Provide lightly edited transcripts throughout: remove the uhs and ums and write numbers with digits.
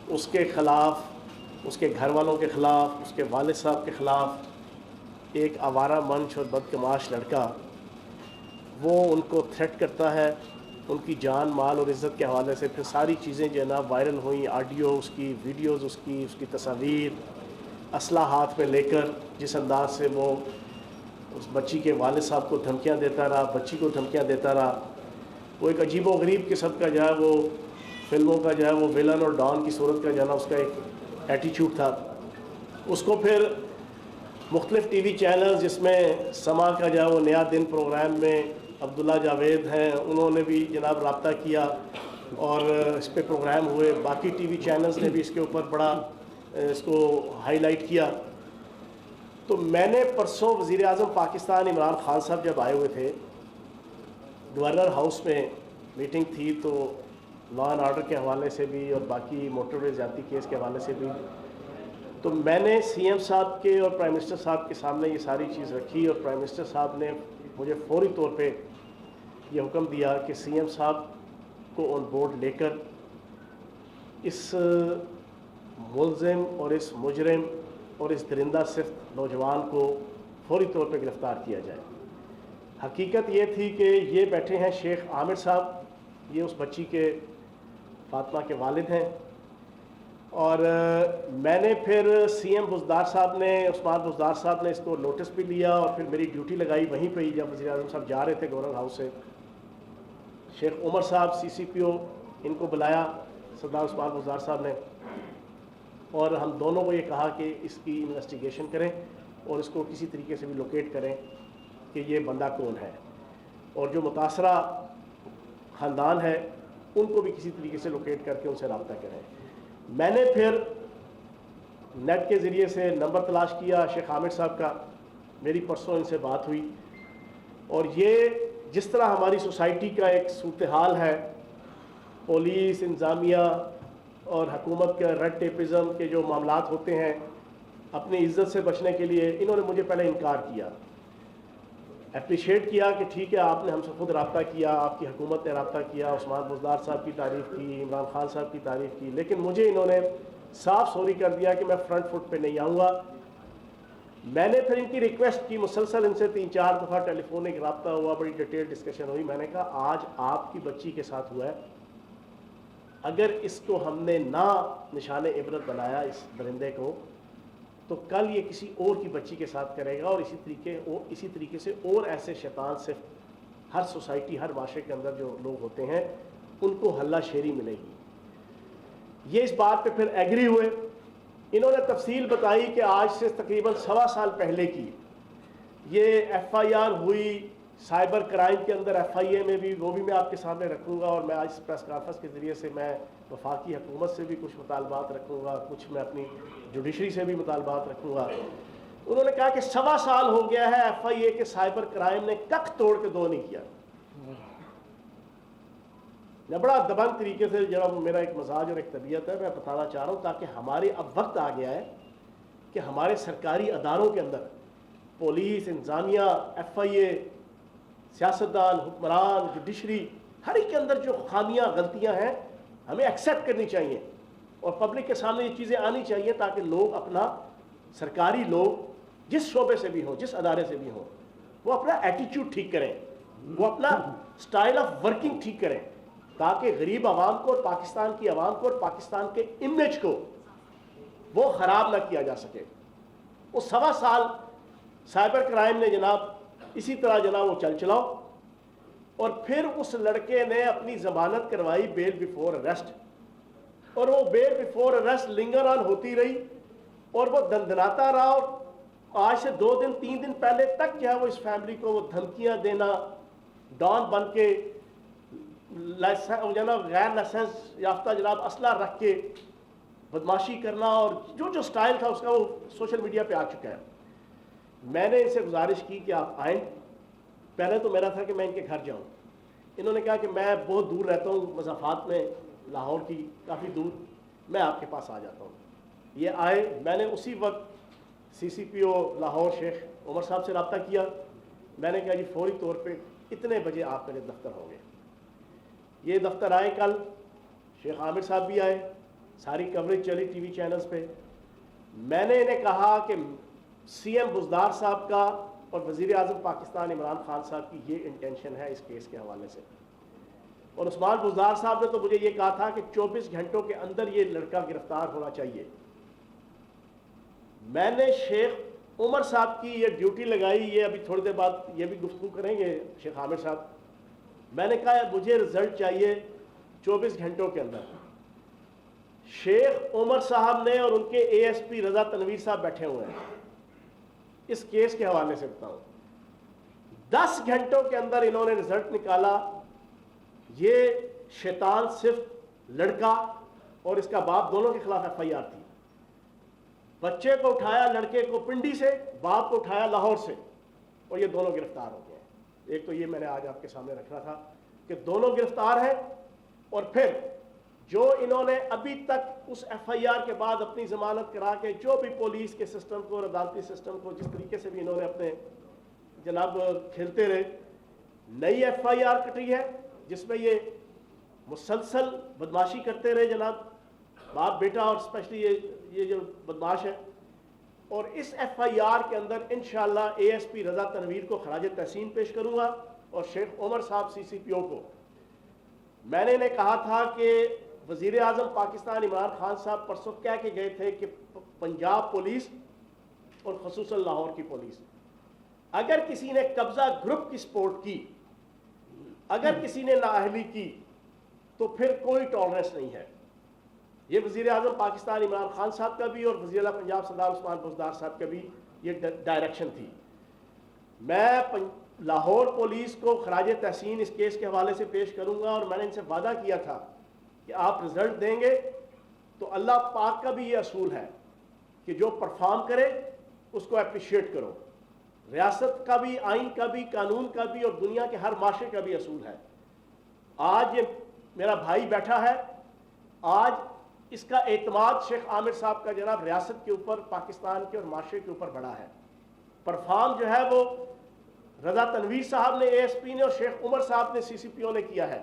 اس کے خلاف، اس کے گھر والوں کے خلاف، اس کے والد صاحب کے خلاف ایک آوارہ منش اور بدکماش لڑکا وہ ان کو تھریٹ کرتا ہے، ان کی جان مال اور عزت کے حوالے سے. پھر ساری چیزیں جو ہے نا وائرل ہوئیں، آڈیو اس کی، ویڈیوز اس کی تصاویر، اسلحہ ہاتھ میں لے کر جس انداز سے وہ اس بچی کے والد صاحب کو دھمکیاں دیتا رہا، بچی کو دھمکیاں دیتا رہا. وہ ایک عجیب و غریب قسم کا جو ہے وہ فلموں کا جو ہے وہ ویلن اور ڈان کی صورت کا جو ہے نا اس کا ایک ایٹیچیوڈ تھا. اس کو پھر مختلف ٹی وی چینلز جس میں سما کا جو ہے وہ نیا دن پروگرام میں عبداللہ جاوید ہیں، انہوں نے بھی جناب رابطہ کیا اور اس پہ پروگرام ہوئے. باقی ٹی وی چینلز نے بھی اس کے اوپر بڑا اس کو ہائی لائٹ کیا. تو میں نے پرسوں وزیر اعظم پاکستان عمران خان صاحب جب آئے ہوئے تھے، گورنر ہاؤس میں میٹنگ تھی، تو لا اینڈ آرڈر کے حوالے سے بھی اور باقی موٹر وے زیادتی کیس کے حوالے سے بھی، تو میں نے سی ایم صاحب کے اور پرائم منسٹر صاحب کے سامنے یہ ساری چیز رکھی، اور پرائم منسٹر صاحب نے مجھے فوری طور پہ یہ حکم دیا کہ سی ایم صاحب کو آن بورڈ لے کر اس ملزم اور اس مجرم اور اس درندہ صفت نوجوان کو فوری طور پہ گرفتار کیا جائے. حقیقت یہ تھی کہ یہ بیٹھے ہیں شیخ عامر صاحب، یہ اس بچی کے فاطمہ کے والد ہیں، اور میں نے پھر سی ایم بزدار صاحب نے، عثمان بزدار صاحب نے اس کو نوٹس بھی لیا، اور پھر میری ڈیوٹی لگائی وہیں پہ ہی. جب وزیر اعظم صاحب جا رہے تھے گورنر ہاؤس سے، شیخ عمر صاحب سی سی پی او ان کو بلایا سردار عثمان بزدار صاحب نے، اور ہم دونوں کو یہ کہا کہ اس کی انویسٹیگیشن کریں اور اس کو کسی طریقے سے بھی لوکیٹ کریں کہ یہ بندہ کون ہے، اور جو متاثرہ خاندان ہے ان کو بھی کسی طریقے سے لوکیٹ کر کے ان سے رابطہ کریں. میں نے پھر نیٹ کے ذریعے سے نمبر تلاش کیا شیخ عامر صاحب کا، میری پرسوں ان سے بات ہوئی، اور یہ جس طرح ہماری سوسائٹی کا ایک صورتحال ہے، پولیس، انتظامیہ اور حکومت کا ریڈ ٹیپزم کے جو معاملات ہوتے ہیں، اپنی عزت سے بچنے کے لیے انہوں نے مجھے پہلے انکار کیا. اپریشیٹ کیا کہ ٹھیک ہے آپ نے ہم سے خود رابطہ کیا، آپ کی حکومت نے رابطہ کیا، عثمان بزدار صاحب کی تعریف کی، عمران خان صاحب کی تعریف کی، لیکن مجھے انہوں نے صاف سوری کر دیا کہ میں فرنٹ فٹ پہ نہیں آؤں گا. میں نے پھر ان کی ریکویسٹ کی، مسلسل ان سے 3-4 دفعہ ٹیلی فونک رابطہ ہوا، بڑی ڈیٹیل ڈسکشن ہوئی. میں نے کہا آج آپ کی بچی کے ساتھ ہوا ہے، اگر اس کو ہم نے نہ نشان عبرت بنایا اس درندے کو، تو کل یہ کسی اور کی بچی کے ساتھ کرے گا، اور اسی طریقے سے اور ایسے شیطان صرف ہر سوسائٹی، ہر معاشرے کے اندر جو لوگ ہوتے ہیں ان کو ہلہ شیری ملے گی. یہ اس بات پہ پھر ایگری ہوئے. انہوں نے تفصیل بتائی کہ آج سے تقریباً 1.25 سال پہلے کی یہ ایف آئی آر ہوئی سائبر کرائم کے اندر، ایف آئی اے میں بھی، وہ بھی میں آپ کے سامنے رکھوں گا، اور میں آج اس پریس کانفرنس کے ذریعے سے میں وفاقی حکومت سے بھی کچھ مطالبات رکھوں گا، کچھ میں اپنی جوڈیشری سے بھی مطالبات رکھوں گا. انہوں نے کہا کہ 1.25 سال ہو گیا ہے ایف آئی اے کے سائبر کرائم نے کک توڑ کے دو نہیں کیا. میں بڑا دبنگ طریقے سے، جب میرا ایک مزاج اور ایک طبیعت ہے، میں بتانا چاہ رہا ہوں تاکہ ہمارے اب وقت آ گیا ہے کہ ہمارے سرکاری اداروں کے اندر پولیس، انتظامیہ، ایف آئی اے، سیاستدان، حکمران، جوڈیشری، ہر ایک کے اندر جو خامیاں، غلطیاں ہیں ہمیں ایکسیپٹ کرنی چاہیے اور پبلک کے سامنے یہ چیزیں آنی چاہیے تاکہ لوگ اپنا، سرکاری لوگ جس شعبے سے بھی ہوں، جس ادارے سے بھی ہوں، وہ اپنا ایٹیچیوڈ ٹھیک کریں، وہ اپنا سٹائل آف ورکنگ ٹھیک کریں، تاکہ غریب عوام کو اور پاکستان کی عوام کو اور پاکستان کے امیج کو وہ خراب نہ کیا جا سکے. وہ 1.25 سال سائبر کرائم نے جناب اسی طرح جناب وہ چلاؤ، اور پھر اس لڑکے نے اپنی ضمانت کروائی بیل بیفور اریسٹ، اور وہ بیل بیفور اریسٹ لنگر آن ہوتی رہی، اور وہ دندناتا رہا، اور آج سے 2 دن 3 دن پہلے تک جو ہے وہ اس فیملی کو وہ دھمکیاں دینا، ڈان بن کے جناب غیر لائسنس یافتہ جناب اسلحہ رکھ کے بدماشی کرنا، اور جو سٹائل تھا اس کا وہ سوشل میڈیا پہ آ چکا ہے. میں نے ان سے گزارش کی کہ آپ آئیں. پہلے تو میرا تھا کہ میں ان کے گھر جاؤں. انہوں نے کہا کہ میں بہت دور رہتا ہوں، مضافات میں، لاہور کی کافی دور، میں آپ کے پاس آ جاتا ہوں. یہ آئے. میں نے اسی وقت سی سی پی او لاہور شیخ عمر صاحب سے رابطہ کیا. میں نے کہا جی فوری طور پہ اتنے بجے آپ میرے دفتر ہوں گے. یہ دفتر آئے کل، شیخ عامر صاحب بھی آئے، ساری کوریج چلی ٹی وی چینلز پہ. میں نے انہیں کہا کہ سی ایم بزدار صاحب کا اور وزیر اعظم پاکستان عمران خان صاحب کی یہ انٹینشن ہے اس کیس کے حوالے سے. اور عثمان بزدار صاحب نے تو مجھے یہ کہا تھا کہ 24 گھنٹوں کے اندر یہ لڑکا گرفتار ہونا چاہیے. میں نے شیخ عمر صاحب کی یہ ڈیوٹی لگائی, یہ ابھی تھوڑی دیر بعد یہ بھی گفتگو کریں گے شیخ عامر صاحب. میں نے کہا مجھے رزلٹ چاہیے 24 گھنٹوں کے اندر. شیخ عمر صاحب نے اور ان کے اے ایس پی رضا تنویر صاحب بیٹھے ہوئے ہیں, اس کیس کے حوالے سے بتاؤں, 10 گھنٹوں کے اندر انہوں نے رزلٹ نکالا. یہ شیطان صرف لڑکا اور اس کا باپ دونوں کے خلاف ایف آئی آر تھی. بچے کو اٹھایا لڑکے کو پنڈی سے, باپ کو اٹھایا لاہور سے, اور یہ دونوں گرفتار ہو گئے. ایک تو یہ میں نے آج آپ کے سامنے رکھنا تھا کہ دونوں گرفتار ہیں. اور پھر جو انہوں نے ابھی تک اس ایف آئی آر کے بعد اپنی ضمانت کرا کے جو بھی پولیس کے سسٹم کو اور عدالتی سسٹم کو جس طریقے سے بھی انہوں نے اپنے جناب کھیلتے رہے, نئی ایف آئی آر کٹی ہے جس میں یہ مسلسل بدماشی کرتے رہے جناب, باپ بیٹا, اور اسپیشلی یہ جو بدماش ہے. اور اس ایف آئی آر کے اندر انشاءاللہ اے ایس پی رضا تنویر کو خراج تحسین پیش کروں گا, اور شیخ عمر صاحب سی سی پی او کو. میں نے انہیں کہا تھا کہ وزیر اعظم پاکستان عمران خان صاحب پرسوں کہہ کے گئے تھے کہ پنجاب پولیس اور خصوصاً لاہور کی پولیس, اگر کسی نے قبضہ گروپ کی سپورٹ کی, اگر کسی نے نااہلی کی, تو پھر کوئی ٹالرنس نہیں ہے. یہ وزیر اعظم پاکستان عمران خان صاحب کا بھی اور وزیر اعلیٰ پنجاب سردار عثمان بزدار صاحب کا بھی یہ ڈائریکشن تھی. میں لاہور پولیس کو خراج تحسین اس کیس کے حوالے سے پیش کروں گا, اور میں نے ان سے وعدہ کیا تھا کہ آپ رزلٹ دیں گے تو اللہ پاک کا بھی یہ اصول ہے کہ جو پرفارم کرے اس کو اپریشیٹ کرو. ریاست کا بھی, آئین کا بھی, قانون کا بھی, اور دنیا کے ہر معاشرے کا بھی اصول ہے. آج یہ میرا بھائی بیٹھا ہے, آج اس کا اعتماد شیخ عامر صاحب کا جناب ریاست کے اوپر, پاکستان کے اور معاشرے کے اوپر بڑا ہے. پرفارم جو ہے وہ رضا تنویر صاحب نے, اے ایس پی نے, اور شیخ عمر صاحب نے, سی سی پی او نے کیا ہے.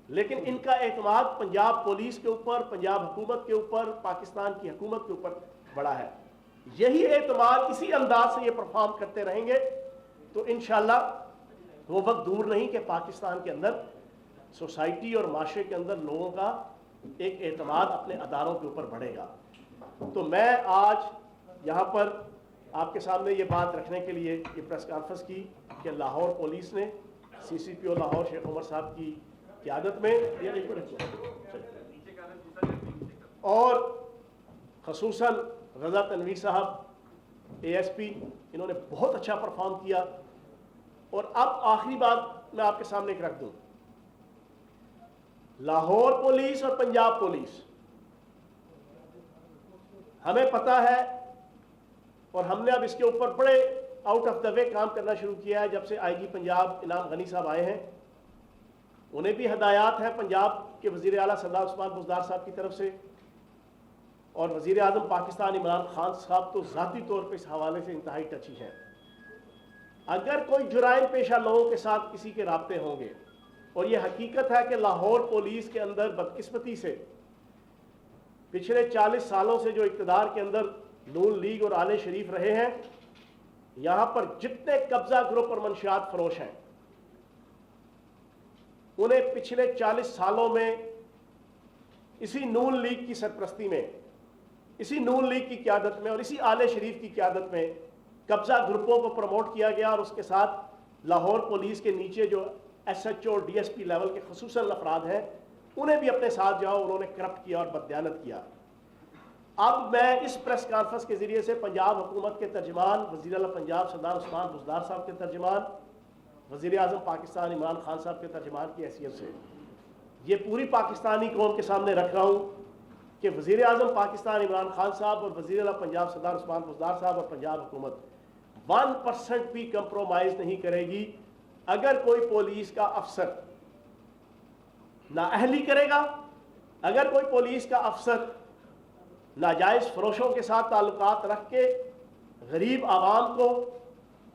لیکن ان کا اعتماد پنجاب پولیس کے اوپر, پنجاب حکومت کے اوپر, پاکستان کی حکومت کے اوپر بڑا ہے. یہی اعتماد اسی انداز سے یہ پرفارم کرتے رہیں گے تو انشاءاللہ وہ وقت دور نہیں کہ پاکستان کے اندر سوسائٹی اور معاشرے کے اندر لوگوں کا ایک اعتماد اپنے اداروں کے اوپر بڑھے گا. تو میں آج یہاں پر آپ کے سامنے یہ بات رکھنے کے لیے یہ پریس کانفرنس کی کہ لاہور پولیس نے سی سی پی او لاہور شیخ عمر صاحب کی قیادت میں اور خصوصاً رضا تنویر صاحب اے ایس پی, انہوں نے بہت اچھا پرفارم کیا. اور اب آخری بات میں آپ کے سامنے ایک رکھ دوں, لاہور پولیس اور پنجاب پولیس, ہمیں پتہ ہے اور ہم نے اب اس کے اوپر بڑے آؤٹ آف دا وے کام کرنا شروع کیا ہے جب سے آئی جی پنجاب انعام غنی صاحب آئے ہیں. انہیں بھی ہدایات ہیں پنجاب کے وزیر اعلیٰ سردار عثمان بزدار صاحب کی طرف سے, اور وزیر اعظم پاکستان عمران خان صاحب تو ذاتی طور پہ اس حوالے سے انتہائی ٹچی ہیں. اگر کوئی جرائم پیشہ لوگوں کے ساتھ کسی کے رابطے ہوں گے, اور یہ حقیقت ہے کہ لاہور پولیس کے اندر بدقسمتی سے پچھلے 40 سالوں سے جو اقتدار کے اندر نون لیگ اور آل شریف رہے ہیں, یہاں پر جتنے قبضہ گروپ اور منشیات فروش ہیں انہیں پچھلے 40 سالوں میں اسی نون لیگ کی سرپرستی میں, اسی نون لیگ کی قیادت میں اور اسی آل شریف کی قیادت میں قبضہ گروپوں کو پروموٹ کیا گیا, اور اس کے ساتھ لاہور پولیس کے نیچے جو ایس ایچ او اور ڈی ایس پی لیول کے خصوصاً افراد ہیں انہیں بھی اپنے ساتھ جاؤ انہوں نے کرپٹ کیا اور بددیانت کیا. اب میں اس پریس کانفرنس کے ذریعے سے پنجاب حکومت کے ترجمان, وزیر اعلیٰ پنجاب سردار عثمان بزدار صاحب کے ترجمان, وزیر اعظم پاکستان عمران خان صاحب کے ترجمان کی حیثیت سے یہ پوری پاکستانی قوم کے سامنے رکھ رہا ہوں کہ وزیر اعظم پاکستان عمران خان صاحب اور وزیر اعلیٰ پنجاب سردار عثمان بزدار صاحب اور پنجاب حکومت 1% بھی کمپرومائز نہیں کرے گی. اگر کوئی پولیس کا افسر نااہلی کرے گا, اگر کوئی پولیس کا افسر ناجائز فروشوں کے ساتھ تعلقات رکھ کے غریب عوام کو,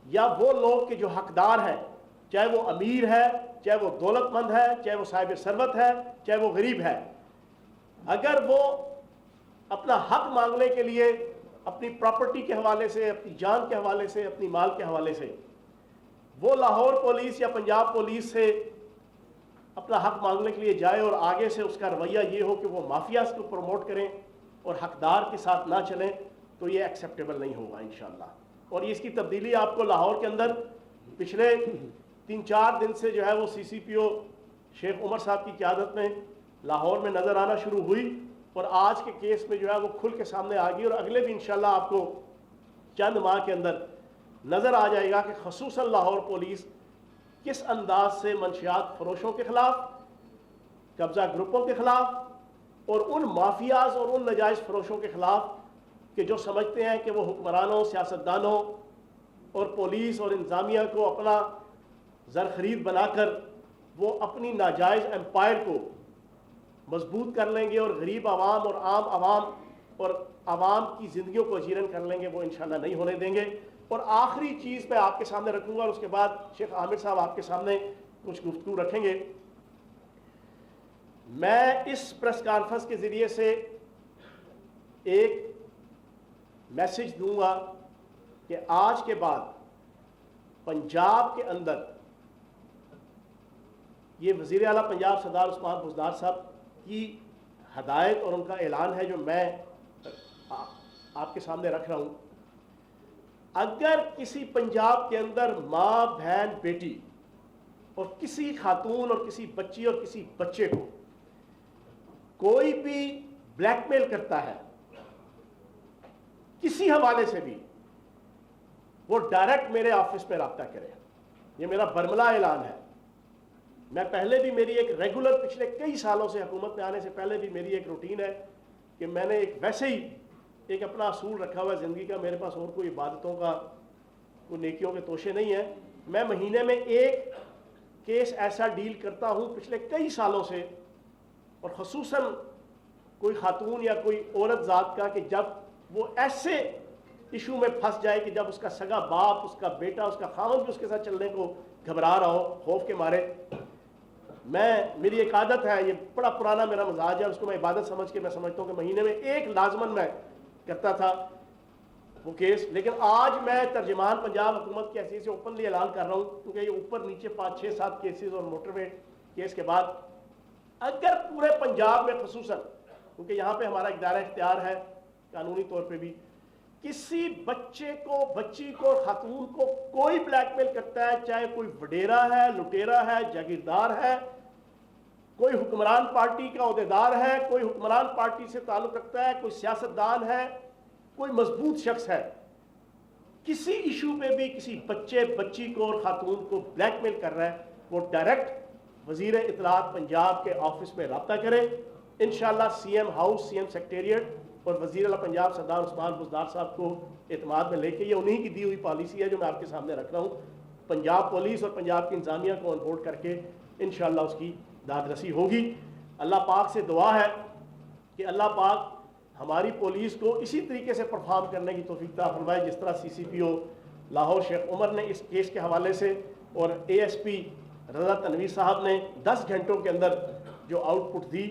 یا وہ لوگ کے جو حقدار ہیں, چاہے وہ امیر ہے, چاہے وہ دولت مند ہے, چاہے وہ صاحب ثروت ہے, چاہے وہ غریب ہے, اگر وہ اپنا حق مانگنے کے لیے اپنی پراپرٹی کے حوالے سے، اپنی جان کے حوالے سے، اپنی مال کے حوالے سے وہ لاہور پولیس یا پنجاب پولیس سے اپنا حق مانگنے کے لیے جائے اور آگے سے اس کا رویہ یہ ہو کہ وہ مافیاز کو پروموٹ کریں اور حقدار کے ساتھ نہ چلیں، تو یہ ایکسیپٹیبل نہیں ہوگا انشاءاللہ۔ اور اس کی تبدیلی آپ کو لاہور کے اندر پچھلے 3-4 دن سے جو ہے وہ CCPO شیخ عمر صاحب کی قیادت میں لاہور میں نظر آنا شروع ہوئی، اور آج کے کیس میں جو ہے وہ کھل کے سامنے آ گئی، اور اگلے بھی انشاءاللہ آپ کو چند ماہ کے اندر نظر آ جائے گا کہ خصوصاً لاہور پولیس کس انداز سے منشیات فروشوں کے خلاف، قبضہ گروپوں کے خلاف اور ان مافیاز اور ان ناجائز فروشوں کے خلاف کہ جو سمجھتے ہیں کہ وہ حکمرانوں، سیاستدانوں اور پولیس اور انتظامیہ کو اپنا زرخرید بنا کر وہ اپنی ناجائز امپائر کو مضبوط کر لیں گے اور غریب عوام اور عام عوام اور عوام کی زندگیوں کو اجیرن کر لیں گے، وہ انشاءاللہ نہیں ہونے دیں گے۔ اور آخری چیز میں آپ کے سامنے رکھوں گا اور اس کے بعد شیخ عامر صاحب آپ کے سامنے کچھ گفتگو رکھیں گے۔ میں اس پریس کانفرنس کے ذریعے سے ایک میسج دوں گا کہ آج کے بعد پنجاب کے اندر یہ وزیر اعلیٰ پنجاب سردار عثمان بزدار صاحب کی ہدایت اور ان کا اعلان ہے جو میں آپ کے سامنے رکھ رہا ہوں۔ اگر کسی پنجاب کے اندر ماں، بہن، بیٹی اور کسی خاتون اور کسی بچی اور کسی بچے کو کوئی بھی بلیک میل کرتا ہے کسی حوالے سے بھی، وہ ڈائریکٹ میرے آفس میں رابطہ کرے۔ یہ میرا برملا اعلان ہے۔ میں پہلے بھی میری ایک ریگولر پچھلے کئی سالوں سے حکومت میں آنے سے پہلے بھی میری ایک روٹین ہے کہ میں نے ایک ویسے ہی ایک اپنا اصول رکھا ہوا ہے زندگی کا، میرے پاس اور کوئی عبادتوں کا کوئی نیکیوں کے توشے نہیں ہیں۔ میں مہینے میں ایک کیس ایسا ڈیل کرتا ہوں پچھلے کئی سالوں سے، اور خصوصاً کوئی خاتون یا کوئی عورت ذات کا، کہ جب وہ ایسے ایشو میں پھنس جائے کہ جب اس کا سگا باپ، اس کا بیٹا، اس کا خاوند بھی اس کے ساتھ چلنے کو گھبرا رہا ہو خوف کے مارے، میری ایک عادت ہے، یہ بڑا پرانا میرا مزاج ہے، اس کو میں عبادت سمجھ کے میں سمجھتا ہوں کہ مہینے میں ایک لازماً میں کرتا تھا وہ کیس۔ لیکن آج میں ترجمان پنجاب حکومت کی حیثیت سے اوپنلی اعلان کر رہا ہوں، کیونکہ یہ اوپر نیچے 5-6-7 کیسز اور موٹر وے کیس کے بعد اگر پورے پنجاب میں خصوصاً، کیونکہ یہاں پہ ہمارا ایک دائرہ اختیار ہے قانونی طور پہ بھی، کسی بچے کو، بچی کو، خاتون کو کوئی بلیک میل کرتا ہے، چاہے کوئی وڈیرا ہے، لٹیرا ہے، جاگیردار ہے، کوئی حکمران پارٹی کا عہدیدار ہے، کوئی حکمران پارٹی سے تعلق رکھتا ہے، کوئی سیاستدان ہے، کوئی مضبوط شخص ہے، کسی ایشو پہ بھی کسی بچے، بچی کو اور خاتون کو بلیک میل کر رہا ہے، وہ ڈائریکٹ وزیر اطلاعات پنجاب کے آفس میں رابطہ کرے۔ انشاءاللہ CM ہاؤس، CM سیکریٹریٹ اور وزیر اعلیٰ پنجاب سردار عثمان بزدار صاحب کو اعتماد میں لے کے، یہ انہی کی دی ہوئی پالیسی ہے جو میں آپ کے سامنے رکھ رہا ہوں، پنجاب پولیس اور پنجاب کی انتظامیہ کو آن بورڈ کر کے انشاءاللہ اس کی داد رسی ہوگی۔ اللہ پاک سے دعا ہے کہ اللہ پاک ہماری پولیس کو اسی طریقے سے پرفارم کرنے کی توفیق عطا فرمائے جس طرح CCPO لاہور شیخ عمر نے اس کیس کے حوالے سے اور ASP رضا تنویر صاحب نے 10 گھنٹوں کے اندر جو آؤٹ پٹ دی۔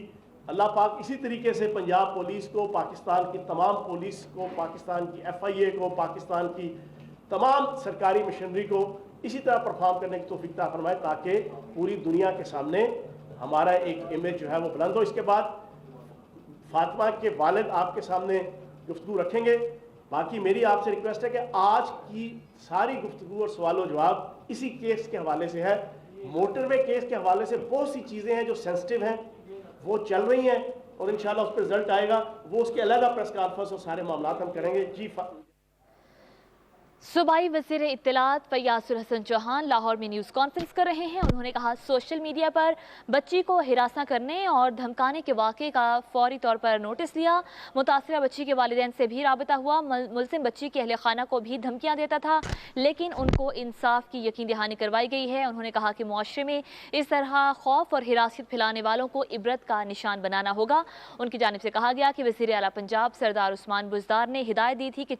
اللہ پاک اسی طریقے سے پنجاب پولیس کو، پاکستان کی تمام پولیس کو، پاکستان کی FIA کو، پاکستان کی تمام سرکاری مشنری کو اسی طرح پرفارم کرنے کی توفیق عطا فرمائے تاکہ پوری دنیا کے سامنے ہمارا ایک امیج جو ہے وہ بلند ہو۔ اس کے بعد فاطمہ کے والد آپ کے سامنے گفتگو رکھیں گے۔ باقی میری آپ سے ریکویسٹ ہے کہ آج کی ساری گفتگو اور سوال و جواب اسی کیس کے حوالے سے ہے۔ موٹر وے کیس کے حوالے سے بہت سی چیزیں ہیں جو سینسٹیو ہیں، وہ چل رہی ہیں اور انشاءاللہ اس پر رزلٹ آئے گا، وہ اس کے علیحدہ پریس کانفرنس اور سارے معاملات ہم کریں گے۔ جی صوبائی وزیر اطلاعات فیاض الحسن چوہان لاہور میں نیوز کانفرنس کر رہے ہیں۔ انہوں نے کہا سوشل میڈیا پر بچی کو ہراساں کرنے اور دھمکانے کے واقعے کا فوری طور پر نوٹس لیا۔ متاثرہ بچی کے والدین سے بھی رابطہ ہوا۔ ملزم بچی کے اہل خانہ کو بھی دھمکیاں دیتا تھا لیکن ان کو انصاف کی یقین دہانی کروائی گئی ہے۔ انہوں نے کہا کہ معاشرے میں اس طرح خوف اور ہراست پھیلانے والوں کو عبرت کا نشان بنانا ہوگا۔ ان کی جانب سے کہا گیا کہ وزیر اعلیٰ پنجاب سردار عثمان بزدار نے ہدایت دی تھی کہ